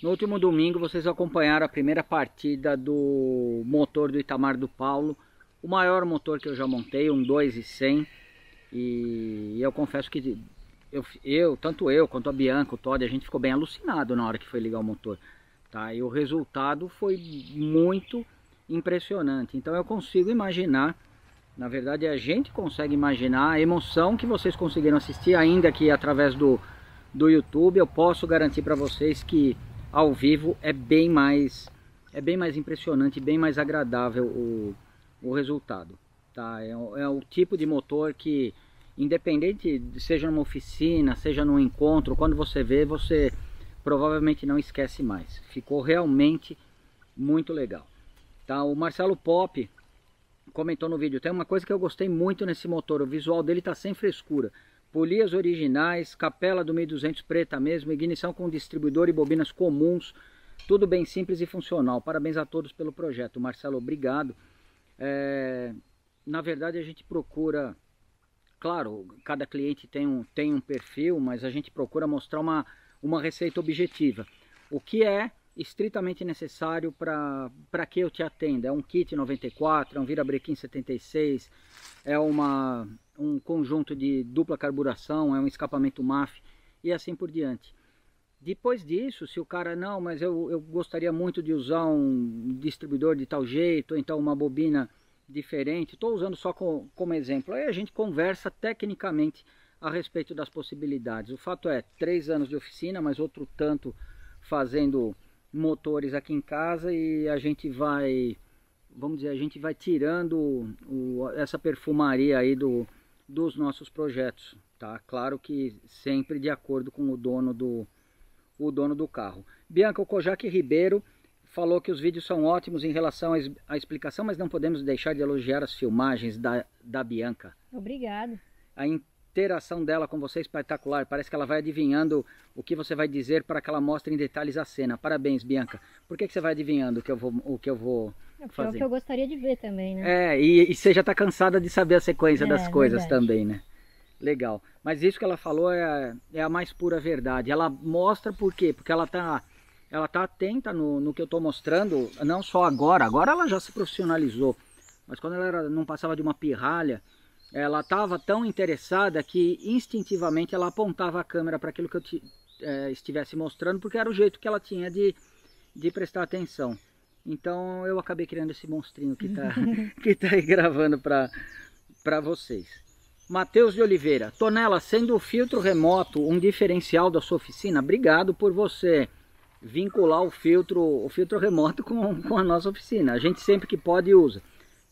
No último domingo vocês acompanharam a primeira partida do motor do Itamar do Paulo, o maior motor que eu já montei, um 2100, e eu confesso que tanto eu quanto a Bianca, o Todd, a gente ficou bem alucinado na hora que foi ligar o motor, tá? E o resultado foi muito impressionante. Então eu consigo imaginar, na verdade a gente consegue imaginar a emoção que vocês conseguiram assistir, ainda que através do YouTube. Eu posso garantir para vocês que ao vivo é bem mais impressionante, bem mais agradável o resultado, tá? É o tipo de motor que, independente, seja numa oficina, seja num encontro, quando você vê, você provavelmente não esquece mais. Ficou realmente muito legal, tá? O Marcelo Pop comentou no vídeo: tem uma coisa que eu gostei muito nesse motor, o visual dele tá sem frescura. Polias originais, capela do 1200 preta mesmo, ignição com distribuidor e bobinas comuns, tudo bem simples e funcional. Parabéns a todos pelo projeto. Marcelo, obrigado. Na verdade a gente procura, claro, cada cliente tem um perfil, mas a gente procura mostrar uma receita objetiva. O que é estritamente necessário para que eu te atenda? É um kit 94, é um virabrequim 76, é um conjunto de dupla carburação, é um escapamento MAF e assim por diante. Depois disso, se o cara, não, mas eu gostaria muito de usar um distribuidor de tal jeito, ou então uma bobina diferente, estou usando só como exemplo, aí a gente conversa tecnicamente a respeito das possibilidades. O fato é, 3 anos de oficina, mas outro tanto fazendo motores aqui em casa, e a gente vai, vamos dizer, a gente vai tirando essa perfumaria aí dos nossos projetos, tá? Claro que sempre de acordo com o dono do carro. Bianca, o Kojak Ribeiro falou que os vídeos são ótimos em relação à explicação, mas não podemos deixar de elogiar as filmagens da Bianca. Obrigado. A interação dela com você é espetacular, parece que ela vai adivinhando o que você vai dizer para que ela mostre em detalhes a cena. Parabéns, Bianca. Por que você vai adivinhando o que eu vou fazer? É o que eu gostaria de ver também, né? E você já está cansada de saber a sequência das coisas verdade. também, né? Legal. Mas isso que ela falou é a mais pura verdade. Ela mostra por quê? Porque ela tá atenta no que eu estou mostrando, não só agora ela já se profissionalizou, mas quando ela não passava de uma pirralha, ela estava tão interessada que instintivamente ela apontava a câmera para aquilo que eu estivesse mostrando, porque era o jeito que ela tinha de prestar atenção. Então eu acabei criando esse monstrinho que tá aí gravando para vocês. Matheus de Oliveira: Tonela, sendo o filtro remoto um diferencial da sua oficina, obrigado por você vincular o filtro remoto com a nossa oficina. A gente sempre que pode usa.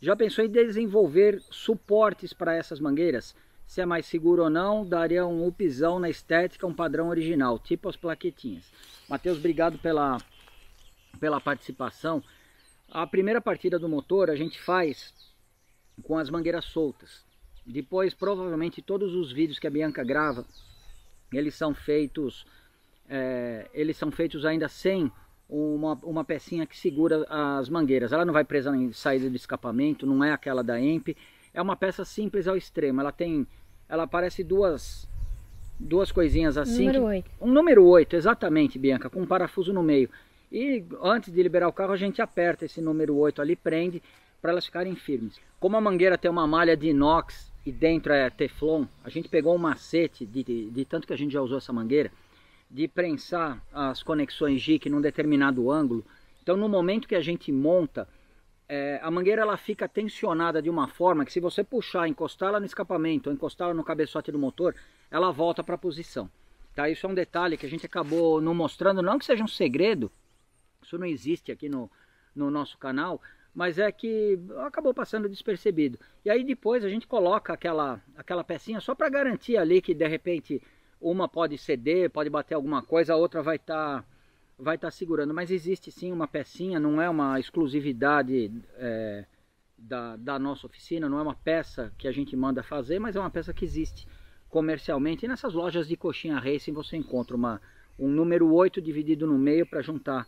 Já pensou em desenvolver suportes para essas mangueiras? Se é mais seguro ou não, daria um upzão na estética, um padrão original, tipo as plaquetinhas. Matheus, obrigado pela participação. A primeira partida do motor a gente faz com as mangueiras soltas. Depois, provavelmente, todos os vídeos que a Bianca grava, eles são feitos ainda sem uma pecinha que segura as mangueiras. Ela não vai presa em saída de escapamento, não é aquela da EMP. É uma peça simples ao extremo. Ela parece duas coisinhas assim. Número 8. Um número 8, exatamente, Bianca, com um parafuso no meio. E antes de liberar o carro, a gente aperta esse número 8 ali, prende, para elas ficarem firmes. Como a mangueira tem uma malha de inox e dentro é teflon, a gente pegou um macete, de tanto que a gente já usou essa mangueira, de prensar as conexões JIC num determinado ângulo. Então no momento que a gente monta, a mangueira ela fica tensionada de uma forma que, se você puxar, encostar ela no escapamento ou encostar ela no cabeçote do motor, ela volta para a posição, tá? Isso é um detalhe que a gente acabou não mostrando, não que seja um segredo, isso não existe aqui no nosso canal, mas é que acabou passando despercebido. E aí depois a gente coloca aquela pecinha só para garantir ali que de repente uma pode ceder, pode bater alguma coisa, a outra vai estar segurando. Mas existe sim uma pecinha, não é uma exclusividade da nossa oficina, não é uma peça que a gente manda fazer, mas é uma peça que existe comercialmente. E nessas lojas de coxinha racing você encontra um número 8 dividido no meio para juntar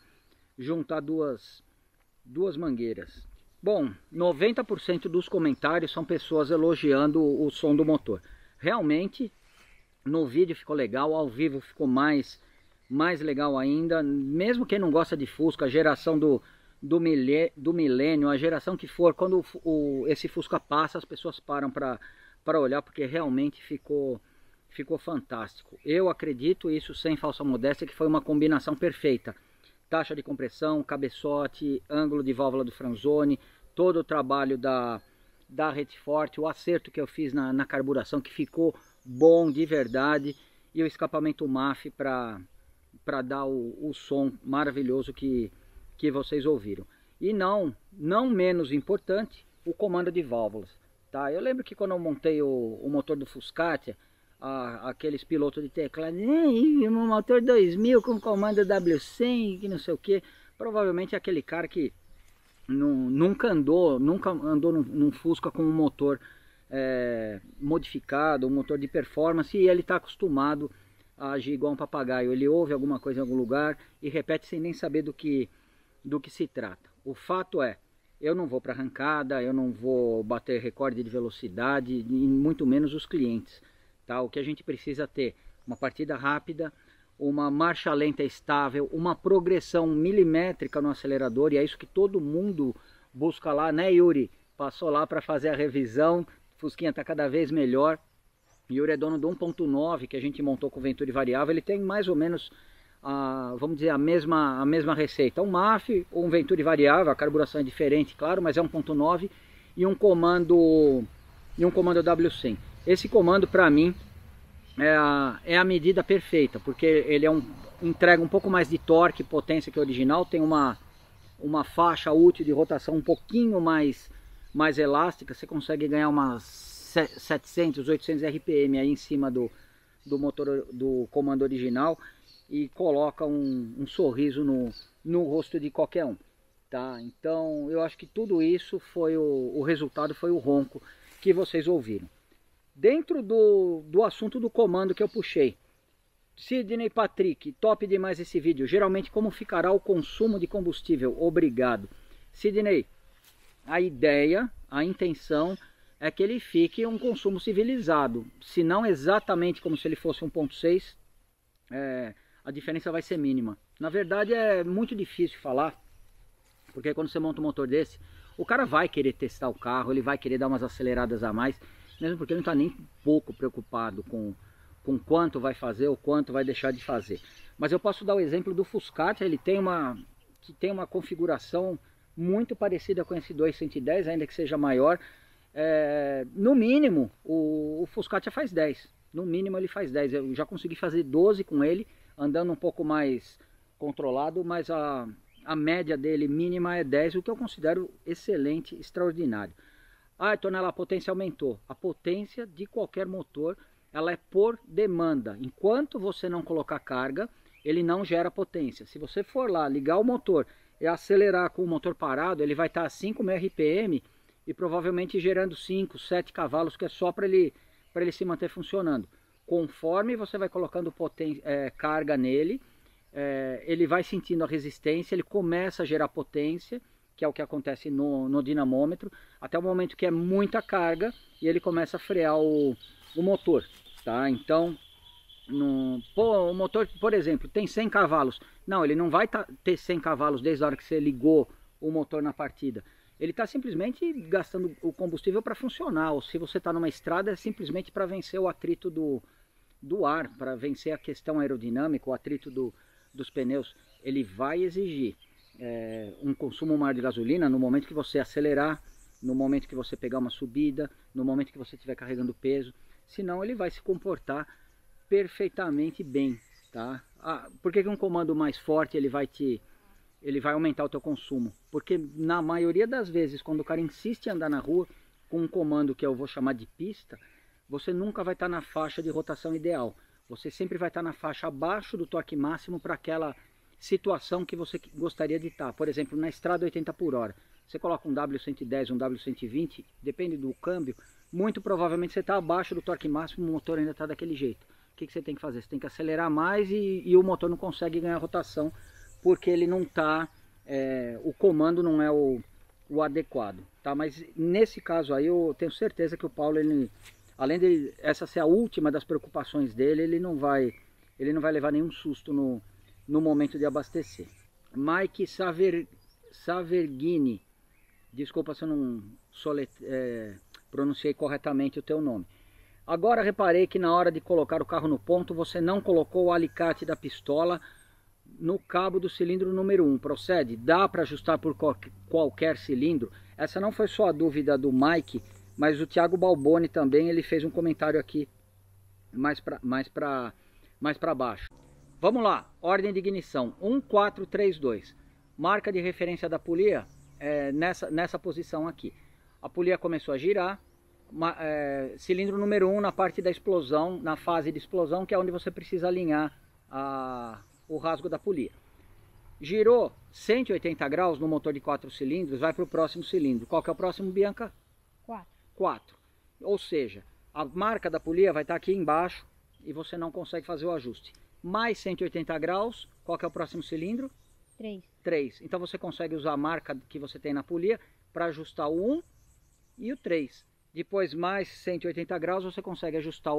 duas mangueiras. Bom, 90% dos comentários são pessoas elogiando o som do motor. Realmente, no vídeo ficou legal, ao vivo ficou mais mais legal ainda. Mesmo quem não gosta de Fusca, a geração do milênio, a geração que for, quando esse Fusca passa, as pessoas param para olhar, porque realmente ficou fantástico. Eu acredito, isso sem falsa modéstia, que foi uma combinação perfeita. Taxa de compressão, cabeçote, ângulo de válvula do Franzoni, todo o trabalho da Retforte, o acerto que eu fiz na carburação, que ficou bom de verdade, e o escapamento MAF para dar o som maravilhoso que vocês ouviram. E não menos importante, o comando de válvulas. Tá? Eu lembro que quando eu montei o motor do Fuscatia, aqueles pilotos de teclado, um motor 2000 com comando W100, que não sei o que, provavelmente é aquele cara que nunca andou num Fusca com um motor modificado, um motor de performance, e ele está acostumado a agir igual um papagaio. Ele ouve alguma coisa em algum lugar e repete sem nem saber do que se trata. O fato é, eu não vou para arrancada, eu não vou bater recorde de velocidade, e muito menos os clientes. Tá? O que a gente precisa ter, uma partida rápida, uma marcha lenta estável, uma progressão milimétrica no acelerador, e é isso que todo mundo busca lá, né, Yuri? Passou lá para fazer a revisão, o Fusquinha está cada vez melhor. Yuri é dono do 1.9 que a gente montou com Venturi variável, ele tem mais ou menos, vamos dizer, a mesma receita. Um MAF ou um Venturi variável, a carburação é diferente, claro, mas é 1.9 e um comando W100. Esse comando, para mim, é a medida perfeita, porque ele entrega um pouco mais de torque e potência que o original, tem uma faixa útil de rotação um pouquinho mais elástica, você consegue ganhar umas 700, 800 RPM aí em cima do motor do comando original, e coloca um sorriso no rosto de qualquer um. Tá? Então eu acho que tudo isso foi o resultado, foi o ronco que vocês ouviram. Dentro do assunto do comando que eu puxei, Sidney Patrick, top demais esse vídeo. Geralmente, como ficará o consumo de combustível? Obrigado. Sidney, a ideia, a intenção é que ele fique um consumo civilizado. Se não exatamente como se ele fosse 1.6, a diferença vai ser mínima. Na verdade, é muito difícil falar, porque quando você monta um motor desse, o cara vai querer testar o carro, ele vai querer dar umas aceleradas a mais, mesmo porque ele não está nem pouco preocupado com quanto vai fazer ou quanto vai deixar de fazer. Mas eu posso dar o exemplo do Fuscatia, ele tem uma configuração muito parecida com esse 210, ainda que seja maior. No mínimo, o Fuscatia faz 10. No mínimo ele faz 10. Eu já consegui fazer 12 com ele, andando um pouco mais controlado, mas a média dele mínima é 10, o que eu considero excelente, extraordinário. Tonela, a potência aumentou. A potência de qualquer motor, ela é por demanda. Enquanto você não colocar carga, ele não gera potência. Se você for lá, ligar o motor e acelerar com o motor parado, ele vai estar a 5.000 RPM e provavelmente gerando 5, 7 cavalos, que é só para ele se manter funcionando. Conforme você vai colocando carga nele, ele vai sentindo a resistência, ele começa a gerar potência, que é o que acontece no dinamômetro, até o momento que é muita carga e ele começa a frear o motor. Tá? Então, o motor, por exemplo, tem 100 cavalos. Não, ele não vai ter 100 cavalos desde a hora que você ligou o motor na partida. Ele está simplesmente gastando o combustível para funcionar. Ou se você está numa estrada, é simplesmente para vencer o atrito do ar, para vencer a questão aerodinâmica, o atrito dos pneus. Ele vai exigir um consumo maior de gasolina no momento que você acelerar, no momento que você pegar uma subida, no momento que você estiver carregando peso. Senão ele vai se comportar perfeitamente bem. Tá? Por que um comando mais forte ele vai aumentar o teu consumo? Porque na maioria das vezes, quando o cara insiste em andar na rua com um comando que eu vou chamar de pista, você nunca vai estar na faixa de rotação ideal. Você sempre vai estar na faixa abaixo do torque máximo para aquela situação que você gostaria de estar. Por exemplo, na estrada 80 por hora. Você coloca um W110, um W120, depende do câmbio, muito provavelmente você está abaixo do torque máximo, o motor ainda está daquele jeito. O que você tem que fazer? Você tem que acelerar mais e o motor não consegue ganhar rotação, porque ele não está, o comando não é o adequado. Tá? Mas nesse caso aí eu tenho certeza que o Paulo, além de essa ser a última das preocupações dele, ele não vai levar nenhum susto no momento de abastecer. Mike Saverghini, desculpa se eu não pronunciei corretamente o teu nome. Agora reparei que na hora de colocar o carro no ponto, você não colocou o alicate da pistola no cabo do cilindro número 1. Procede? Dá para ajustar por qualquer cilindro? Essa não foi só a dúvida do Mike, mas o Thiago Balboni também, ele fez um comentário aqui mais para baixo. Vamos lá, ordem de ignição 1432. Marca de referência da polia nessa posição aqui. A polia começou a girar. Cilindro número 1 na parte da explosão, na fase de explosão, que é onde você precisa alinhar o rasgo da polia. Girou 180 graus no motor de 4 cilindros, vai para o próximo cilindro. Qual que é o próximo, Bianca? 4. Ou seja, a marca da polia vai estar aqui embaixo e você não consegue fazer o ajuste. Mais 180 graus, qual que é o próximo cilindro? 3. Então você consegue usar a marca que você tem na polia para ajustar o 1 e o 3. Depois, mais 180 graus, você consegue ajustar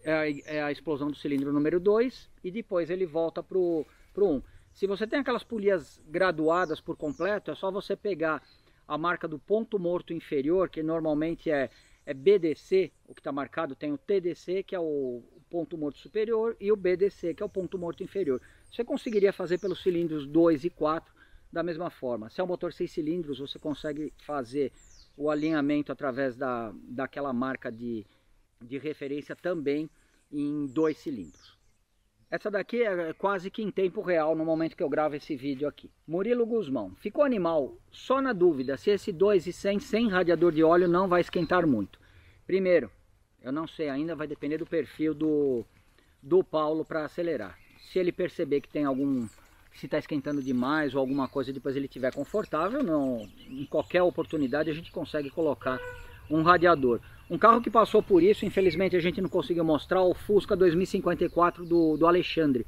a explosão do cilindro número 2 e depois ele volta para o 1. Se você tem aquelas polias graduadas por completo, é só você pegar a marca do ponto morto inferior, que normalmente é BDC, o que está marcado, tem o TDC, que é o ponto morto superior, e o BDC, que é o ponto morto inferior. Você conseguiria fazer pelos cilindros 2 e 4 da mesma forma. Se é um motor 6 cilindros, você consegue fazer o alinhamento através daquela marca de referência também em 2 cilindros. Essa daqui é quase que em tempo real no momento que eu gravo esse vídeo aqui. Murilo Guzmão, ficou animal? Só na dúvida se esse 2.100 sem radiador de óleo não vai esquentar muito. Primeiro, eu não sei ainda, vai depender do perfil do Paulo para acelerar. Se ele perceber que tem se está esquentando demais ou alguma coisa, depois ele estiver confortável, em qualquer oportunidade a gente consegue colocar um radiador. Um carro que passou por isso, infelizmente a gente não conseguiu mostrar, o Fusca 2054 do Alexandre,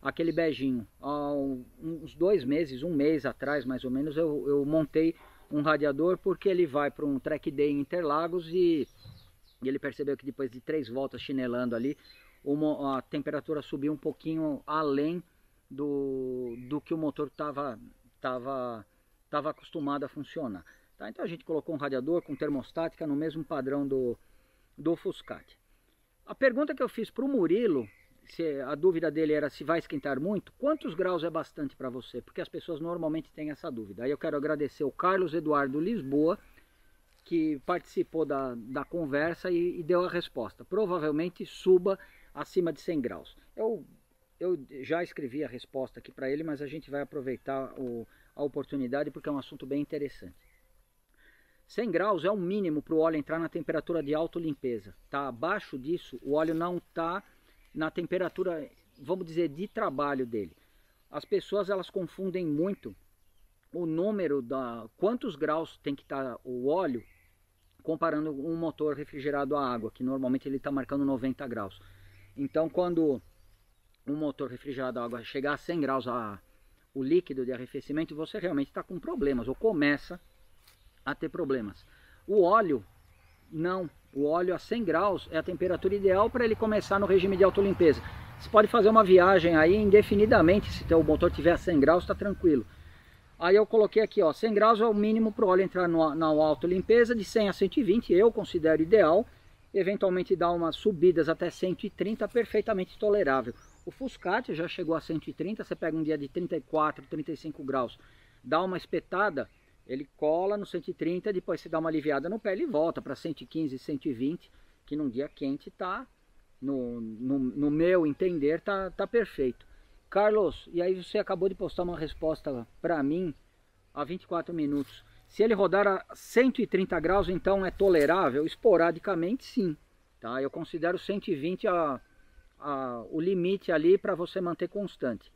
aquele beijinho. Há uns 2 meses, 1 mês atrás mais ou menos, eu montei um radiador porque ele vai para um track day em Interlagos e ele percebeu que depois de 3 voltas chinelando ali, a temperatura subiu um pouquinho além do que o motor estava acostumado a funcionar. Tá? Então a gente colocou um radiador com termostática no mesmo padrão do Fuscati. A pergunta que eu fiz para o Murilo, a dúvida dele era se vai esquentar muito, quantos graus é bastante para você? Porque as pessoas normalmente têm essa dúvida. Aí eu quero agradecer o Carlos Eduardo Lisboa, que participou da conversa e deu a resposta. Provavelmente suba acima de 100 graus. Eu já escrevi a resposta aqui para ele, mas a gente vai aproveitar a oportunidade porque é um assunto bem interessante. 100 graus é o mínimo para o óleo entrar na temperatura de autolimpeza. Tá? Abaixo disso, o óleo não está na temperatura, vamos dizer, de trabalho dele. As pessoas elas confundem muito o número quantos graus tem que estar o óleo comparando um motor refrigerado a água, que normalmente ele está marcando 90 graus. Então quando um motor refrigerado a água chegar a 100 graus o líquido de arrefecimento, você realmente está com problemas, ou começa a ter problemas. O óleo, não. O óleo a 100 graus é a temperatura ideal para ele começar no regime de autolimpeza. Você pode fazer uma viagem aí indefinidamente, se o motor tiver a 100 graus, está tranquilo. Aí eu coloquei aqui, ó, 100 graus é o mínimo para o óleo entrar na autolimpeza, de 100 a 120 eu considero ideal. Eventualmente dá umas subidas até 130, perfeitamente tolerável. O Fuscati já chegou a 130, você pega um dia de 34, 35 graus, dá uma espetada, ele cola no 130, depois você dá uma aliviada no pé, ele volta para 115, 120, que num dia quente tá, no meu entender, tá perfeito. Carlos, e aí você acabou de postar uma resposta para mim há 24 minutos. Se ele rodar a 130 graus, então é tolerável? Esporadicamente, sim. Tá? Eu considero 120 o limite ali para você manter constante.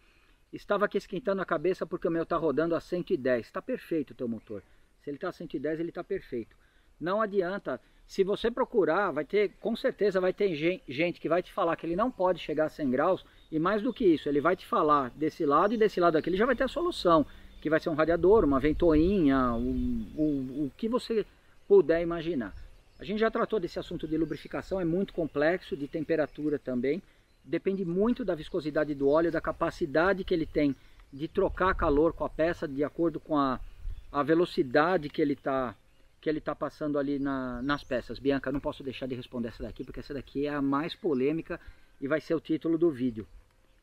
Estava aqui esquentando a cabeça porque o meu está rodando a 110. Está perfeito o teu motor. Se ele está a 110, ele está perfeito. Não adianta. Se você procurar, com certeza vai ter gente que vai te falar que ele não pode chegar a 100 graus. E mais do que isso, ele vai te falar desse lado e desse lado aqui. Ele já vai ter a solução. Que vai ser um radiador, uma ventoinha, o que você puder imaginar. A gente já tratou desse assunto de lubrificação, é muito complexo, de temperatura também. depende muito da viscosidade do óleo, da capacidade que ele tem de trocar calor com a peça, de acordo com a velocidade que ele tá passando ali nas peças. Bianca, não posso deixar de responder essa daqui, porque essa daqui é a mais polêmica e vai ser o título do vídeo.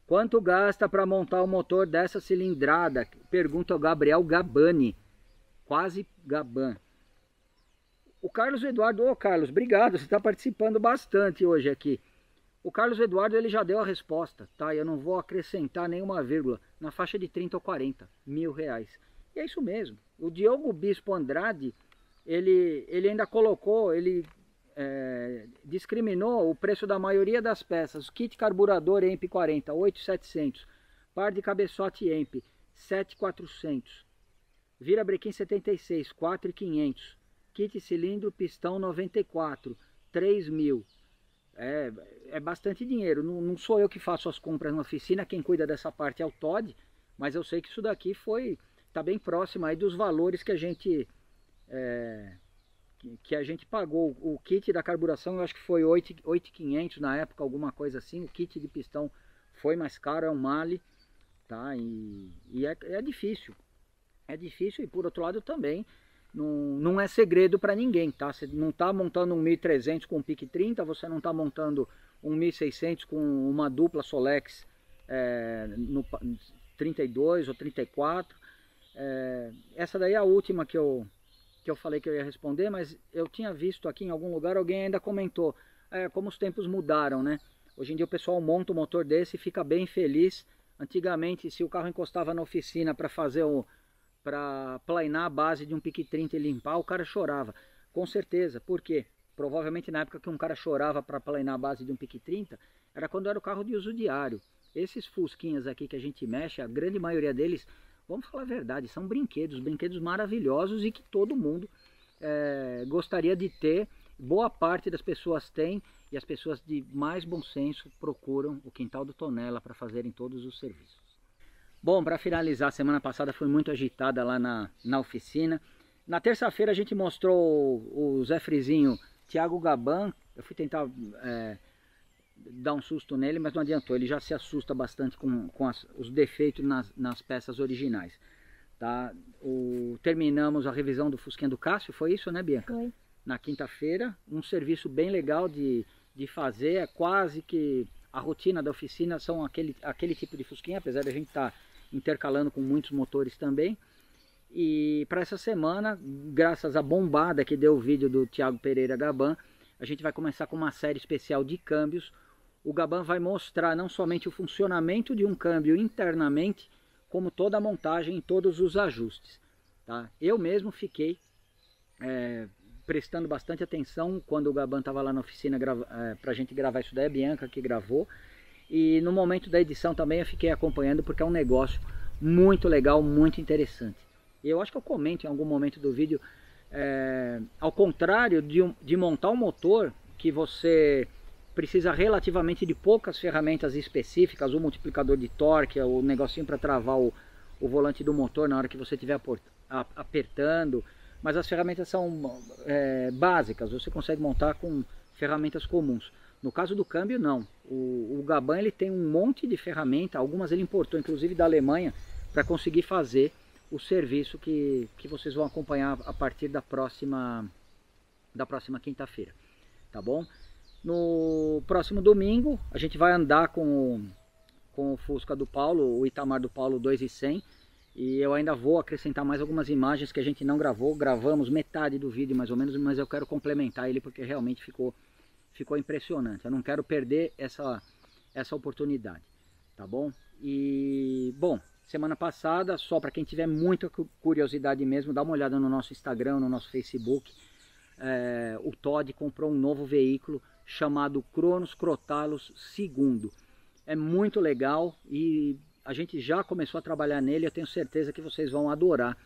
Quanto gasta para montar o motor dessa cilindrada? Pergunta o Gabriel Gabani. Quase Gaban. O Carlos Eduardo, ô Carlos, obrigado, você está participando bastante hoje aqui. O Carlos Eduardo, ele já deu a resposta, tá? Eu não vou acrescentar nenhuma vírgula, na faixa de 30 ou 40 mil reais. E é isso mesmo. O Diogo Bispo Andrade, ele ainda colocou, ele discriminou o preço da maioria das peças. Kit carburador EMP 40, 8.700. Par de cabeçote EMP, 7.400. Virabrequim 76, 4.500. Kit cilindro pistão 94, 3.000. É bastante dinheiro. Não sou eu que faço as compras na oficina, quem cuida dessa parte é o Todd, mas eu sei que isso daqui tá bem próximo aí dos valores que a gente pagou. O kit da carburação eu acho que foi 8.500 na época, alguma coisa assim. O kit de pistão foi mais caro, é um Male, tá? E é difícil. É difícil e por outro lado também não é segredo para ninguém, tá? Você não está montando um 1.300 com um pique 30, você não está montando um 1.600 com uma dupla Solex no 32 ou 34. Essa daí é a última que eu falei que eu ia responder, mas eu tinha visto aqui em algum lugar, alguém ainda comentou como os tempos mudaram, né? Hoje em dia o pessoal monta um motor desse e fica bem feliz. Antigamente, se o carro encostava na oficina para planar a base de um pique 30 e limpar, o cara chorava. Com certeza. Por quê? Provavelmente na época que um cara chorava para planar a base de um pique 30, era quando era o carro de uso diário. Esses fusquinhas aqui que a gente mexe, a grande maioria deles, vamos falar a verdade, são brinquedos maravilhosos e que todo mundo gostaria de ter. Boa parte das pessoas tem, e as pessoas de mais bom senso procuram o Quintal do Tonela para fazerem todos os serviços. Bom, para finalizar, a semana passada foi muito agitada lá na oficina. Na terça-feira a gente mostrou o Zé Frizinho Thiago Gaban. Eu fui tentar dar um susto nele, mas não adiantou. Ele já se assusta bastante com os defeitos nas peças originais. Tá? Terminamos a revisão do Fusquinha do Cássio, foi isso, né, Bianca? Foi. Na quinta-feira, um serviço bem legal de fazer. É quase que a rotina da oficina são aquele tipo de Fusquinha, apesar de a gente estar intercalando com muitos motores também. E para essa semana, graças à bombada que deu o vídeo do Thiago Pereira Gaban, a gente vai começar com uma série especial de câmbios. O Gaban vai mostrar não somente o funcionamento de um câmbio internamente, como toda a montagem e todos os ajustes. Tá? Eu mesmo fiquei prestando bastante atenção quando o Gaban estava lá na oficina para a gente gravar isso daí, a Bianca que gravou. E no momento da edição também eu fiquei acompanhando, porque é um negócio muito legal, muito interessante. E eu acho que eu comento em algum momento do vídeo, ao contrário de montar um motor que você precisa relativamente de poucas ferramentas específicas, o multiplicador de torque, o negocinho para travar o volante do motor na hora que você estiver apertando, mas as ferramentas são básicas, você consegue montar com ferramentas comuns. No caso do câmbio, não. O Gaban ele tem um monte de ferramenta, algumas ele importou, inclusive da Alemanha, para conseguir fazer o serviço que vocês vão acompanhar a partir da próxima quinta-feira. Tá bom? No próximo domingo, a gente vai andar com o Fusca do Paulo, o Itamar do Paulo 2.100. E eu ainda vou acrescentar mais algumas imagens que a gente não gravou. Gravamos metade do vídeo mais ou menos, mas eu quero complementar ele porque realmente ficou impressionante. Eu não quero perder essa oportunidade, tá bom? E, bom, semana passada, só para quem tiver muita curiosidade mesmo, dá uma olhada no nosso Instagram, no nosso Facebook. O Todd comprou um novo veículo chamado Cronos Crotalos II. É muito legal e a gente já começou a trabalhar nele. Eu tenho certeza que vocês vão adorar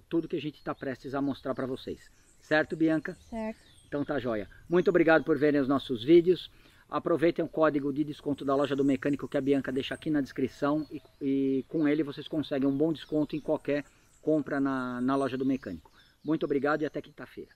tudo que a gente está prestes a mostrar para vocês. Certo, Bianca? Certo. Então tá joia. Muito obrigado por verem os nossos vídeos. Aproveitem o código de desconto da Loja do Mecânico que a Bianca deixa aqui na descrição. E com ele vocês conseguem um bom desconto em qualquer compra na Loja do Mecânico. Muito obrigado e até quinta-feira.